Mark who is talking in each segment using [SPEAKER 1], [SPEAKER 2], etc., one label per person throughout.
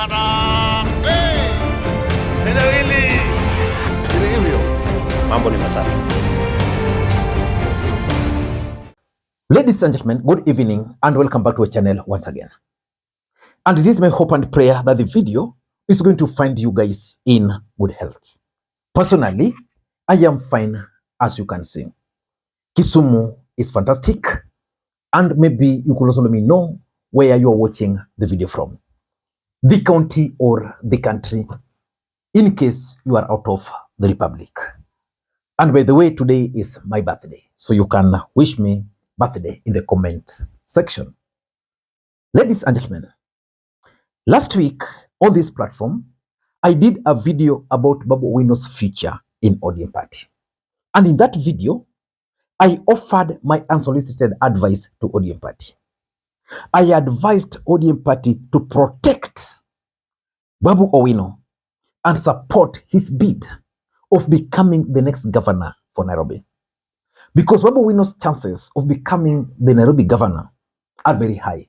[SPEAKER 1] Harambee! Neno hili si hivyo. Mambo ni matatu.
[SPEAKER 2] Ladies and gentlemen, good evening and welcome back to our channel once again. And it is my hope and prayer that the video is going to find you guys in good health. Personally, I am fine, as you can see. Kisumu is fantastic, and maybe you could also let me know where you are watching the video from. The county or the country, in case you are out of the republic. And by the way, today is my birthday, so you can wish me birthday in the comment section. Ladies and gentlemen, last week on this platform, I did a video about Babu Owino's future in ODM party. And in that video, I offered my unsolicited advice to ODM party. I advised ODM party to protect Babu Owino and support his bid of becoming the next governor for Nairobi. Because Babu Owino's chances of becoming the Nairobi governor are very high.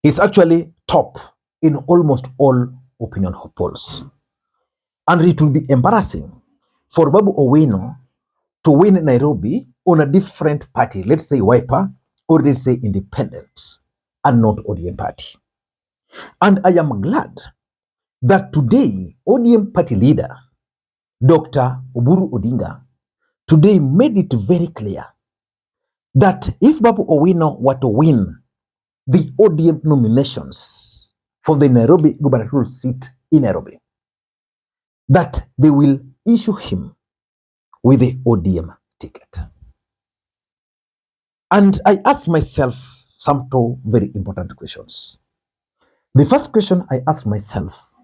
[SPEAKER 2] He's actually top in almost all opinion polls. And it will be embarrassing for Babu Owino to win Nairobi on a different party, let's say Wiper, or let's say independent, and not ODM party. And I am glad that today ODM party leader, Dr. Oburu Odinga, today made it very clear that if Babu Owino were to win the ODM nominations for the Nairobi gubernatorial seat in Nairobi, that they will issue him with the ODM ticket. And I asked myself some two very important questions. The first question I asked myself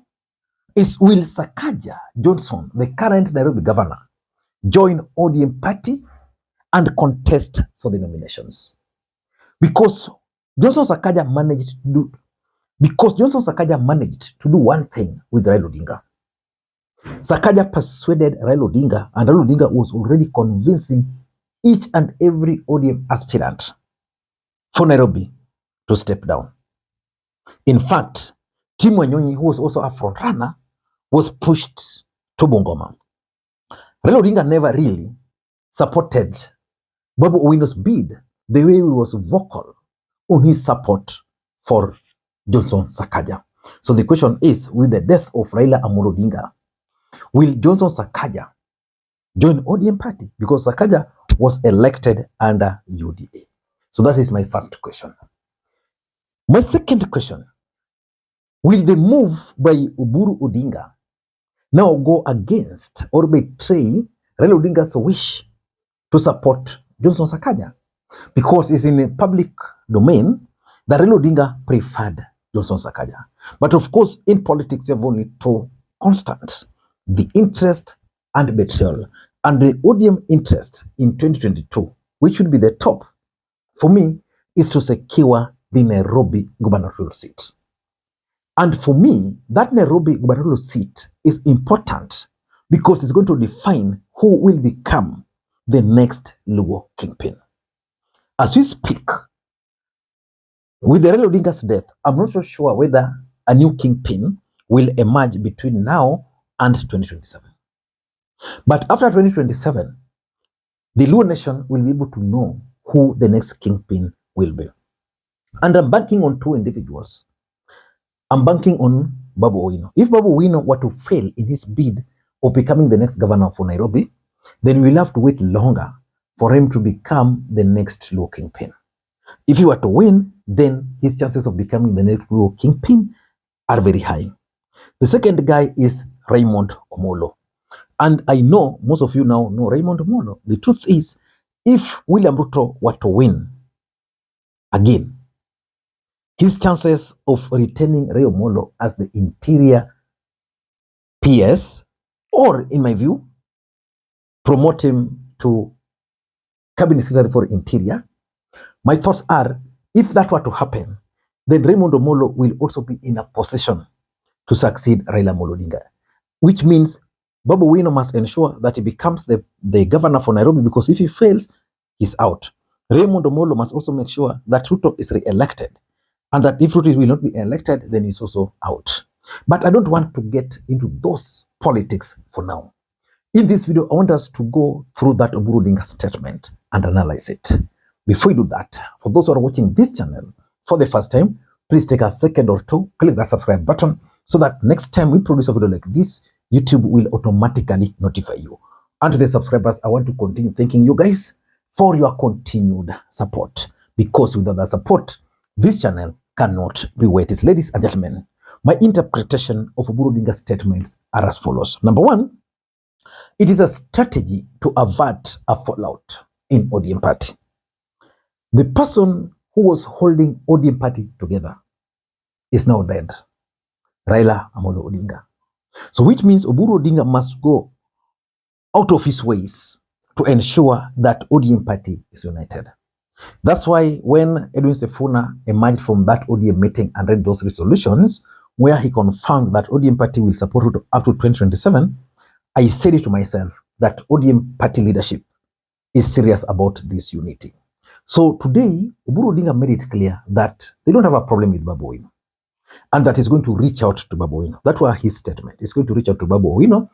[SPEAKER 2] is, will Sakaja Johnson, the current Nairobi governor, join ODM party and contest for the nominations? Because Johnson Sakaja managed to do one thing with Raila Odinga. Sakaja persuaded Raila Odinga, and Raila Odinga was already convincing each and every ODM aspirant for Nairobi to step down. In fact, Tim Wanyonyi, who was also a front runner, was pushed to Bungoma. Raila Odinga never really supported Babu Owino's bid the way he was vocal on his support for Johnson Sakaja. So the question is, with the death of Raila Amolo Odinga, will Johnson Sakaja join ODM party? Because Sakaja was elected under UDA. So that is my first question. My second question, will the move by Oburu Odinga now go against or betray Raila Odinga's wish to support Johnson Sakaja? Because it's in a public domain that Raila Odinga preferred Johnson Sakaja. But of course, in politics, you have only two constants: the interest and betrayal. And the ODM interest in 2022, which should be the top, for me, is to secure the Nairobi gubernatorial seat. And for me, that Nairobi gubernatorial seat is important because it's going to define who will become the next Luo kingpin. As we speak, with the Raila Odinga's death, I'm not so sure whether a new kingpin will emerge between now and 2027. But after 2027, the Luo nation will be able to know who the next kingpin will be. And I'm banking on two individuals. I'm banking on Babu Owino. If Babu Owino were to fail in his bid of becoming the next governor for Nairobi, then we'll have to wait longer for him to become the next Luo kingpin. If he were to win, then his chances of becoming the next Luo kingpin are very high. The second guy is Raymond Omolo. And I know most of you now know Raymond Omolo. The truth is, if William Ruto were to win again, his chances of retaining Ray Omolo as the interior PS, or in my view, promote him to cabinet secretary for interior, my thoughts are, if that were to happen, then Raymond Omolo will also be in a position to succeed Raila Odinga, which means Babu Owino must ensure that he becomes the governor for Nairobi, because if he fails, he's out. Raymond Omolo must also make sure that Ruto is re-elected, and that if Ruto will not be elected, then he's also out. But I don't want to get into those politics for now. In this video, I want us to go through that Oburu Odinga statement and analyze it. Before we do that, for those who are watching this channel for the first time, please take a second or two, click that subscribe button so that next time we produce a video like this, YouTube will automatically notify you. And to the subscribers, I want to continue thanking you guys for your continued support, because without the support, this channel cannot be where it is. Ladies and gentlemen, my interpretation of Oburu Odinga's statements are as follows. Number one, it is a strategy to avert a fallout in ODM party. The person who was holding ODM party together is now dead, Raila Odinga. So which means Oburu Odinga must go out of his ways to ensure that ODM party is united. That's why when Edwin Sifuna emerged from that ODM meeting and read those resolutions, where he confirmed that ODM party will support Ruto up to 2027, I said it to myself that ODM party leadership is serious about this unity. So today, Oburu Odinga made it clear that they don't have a problem with Babu Owino, and that he's going to reach out to Babu Owino. That was his statement. He's going to reach out to Babu Owino,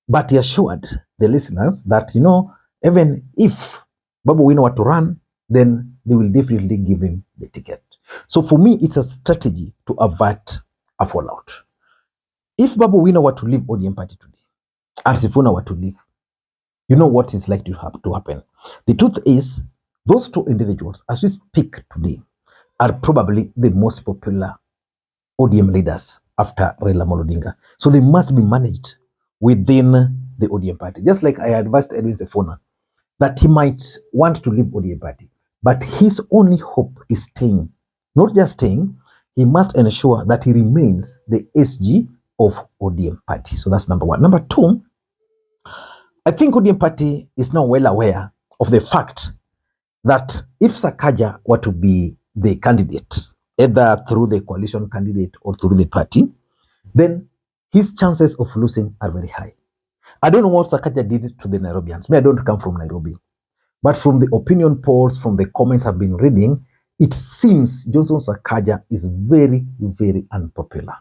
[SPEAKER 2] but he assured the listeners that, even if Babu Owino were to run, then they will definitely give him the ticket. So for me, it's a strategy to avert a fallout. If Babu Owino were to leave ODM party today, and Sifuna were to leave, you know what is likely to happen. The truth is, those two individuals, as we speak today, are probably the most popular ODM leaders after Raila Odinga. So they must be managed within the ODM party. Just like I advised Edwin Sifuna that he might want to leave ODM party, but his only hope is staying. Not just staying, he must ensure that he remains the SG of ODM party. So that's number one. Number two, I think ODM party is now well aware of the fact that if Sakaja were to be the candidate, either through the coalition candidate or through the party, then his chances of losing are very high. I don't know what Sakaja did to the Nairobians. I don't come from Nairobi. But from the opinion polls, from the comments I've been reading, it seems Johnson Sakaja is very, very unpopular.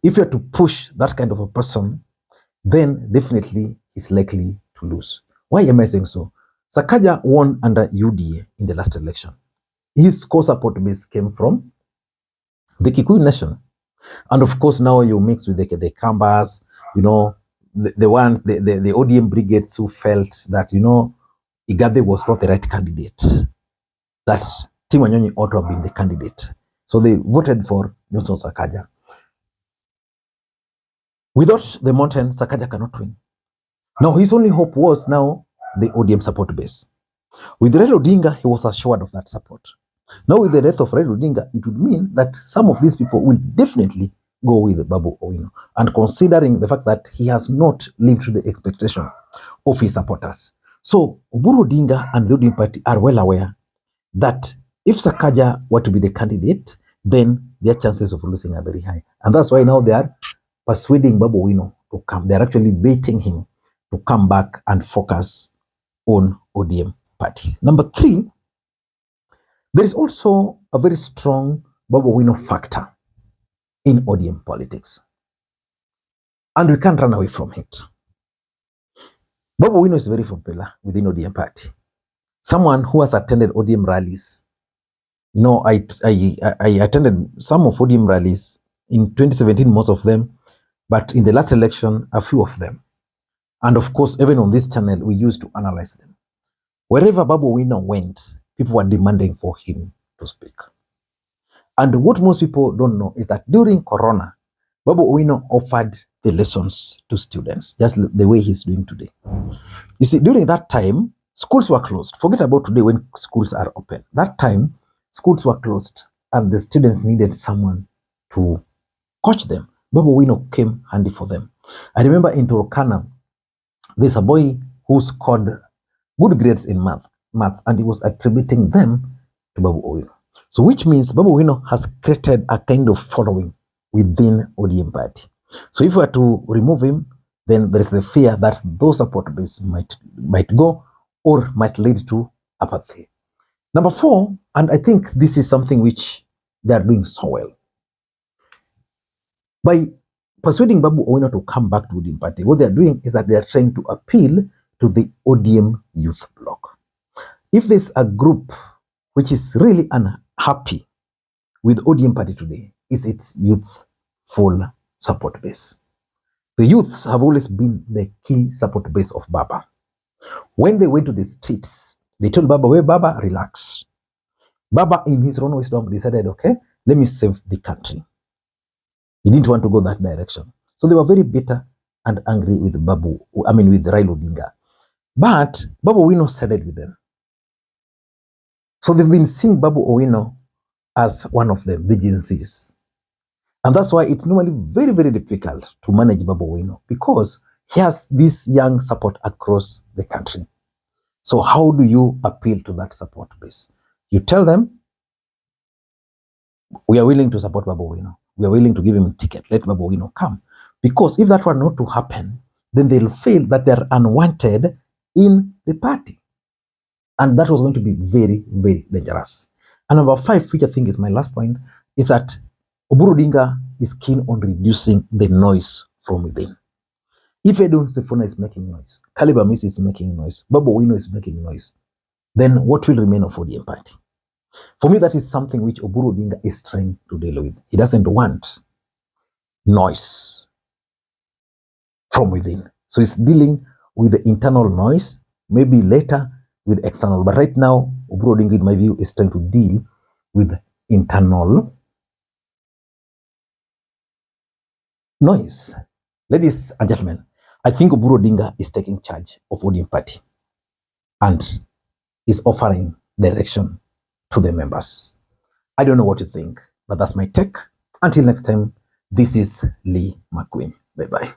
[SPEAKER 2] If you're to push that kind of a person, then definitely he's likely to lose. Why am I saying so? Sakaja won under UDA in the last election. His core support base came from the Kikuyu nation. And of course, now you mix with the Kambas, the ODM brigades who felt that, Igathe was not the right candidate, that Tim Wanyonyi ought to have been the candidate. So they voted for Johnson Sakaja. Without the mountain, Sakaja cannot win. Now, his only hope was now the ODM support base. With Raila Odinga, he was assured of that support. Now, with the death of Raila Odinga, it would mean that some of these people will definitely go with Babu Oino. And considering the fact that he has not lived to the expectation of his supporters. So, Oburu Odinga and the ODM party are well aware that if Sakaja were to be the candidate, then their chances of losing are very high. And that's why now they are persuading Babu Owino to come. They're actually baiting him to come back and focus on ODM party. Number three, there is also a very strong Babu Owino factor in ODM politics. And we can't run away from it. Babu Owino is very popular within ODM party. Someone who has attended ODM rallies. I attended some of ODM rallies in 2017, most of them, but in the last election, a few of them. And of course, even on this channel, we used to analyze them. Wherever Babu Owino went, people were demanding for him to speak. And what most people don't know is that during Corona, Babu Owino offered the lessons to students, just the way he's doing today. You see, during that time, schools were closed. Forget about today when schools are open. That time, schools were closed and the students needed someone to coach them. Babu Owino came handy for them. I remember in Turkana, there's a boy who scored good grades in maths, and he was attributing them to Babu Owino. So which means Babu Owino has created a kind of following within ODM party. So if we were to remove him, then there is the fear that those support base might go or might lead to apathy. Number four, and I think this is something which they are doing so well. By persuading Babu Owino to come back to ODM party, what they are doing is that they are trying to appeal to the ODM youth bloc. If there's a group which is really unhappy with ODM party today, is its youthful support base. The youths have always been the key support base of Baba. When they went to the streets, they told Baba, "Well, Baba, relax." Baba, in his own wisdom, decided, okay, let me save the country. He didn't want to go that direction. So they were very bitter and angry with with Raila Odinga. But Babu Owino sided with them. So they've been seeing Babu Owino as one of them, the agencies. And that's why it's normally very, very difficult to manage Babu Owino, because he has this young support across the country. So how do you appeal to that support base? You tell them, we are willing to support Babu Owino. We are willing to give him a ticket. Let Babu Owino come. Because if that were not to happen, then they'll feel that they're unwanted in the party. And that was going to be very, very dangerous. And number 5, which I think is my last point, is that Oburu Odinga is keen on reducing the noise from within. If Edwin Sifuna is making noise, Caleb Amisi is making noise, Babu Owino is making noise, then what will remain of ODM party? For me, that is something which Oburu Odinga is trying to deal with. He doesn't want noise from within. So he's dealing with the internal noise, maybe later with external. But right now, Oburu Odinga, in my view, is trying to deal with internal noise. Ladies and gentlemen, I think Oburu Odinga is taking charge of ODM party and is offering direction to the members. I don't know what you think, but that's my take. Until next time, this is Lee Makwiny. Bye-bye.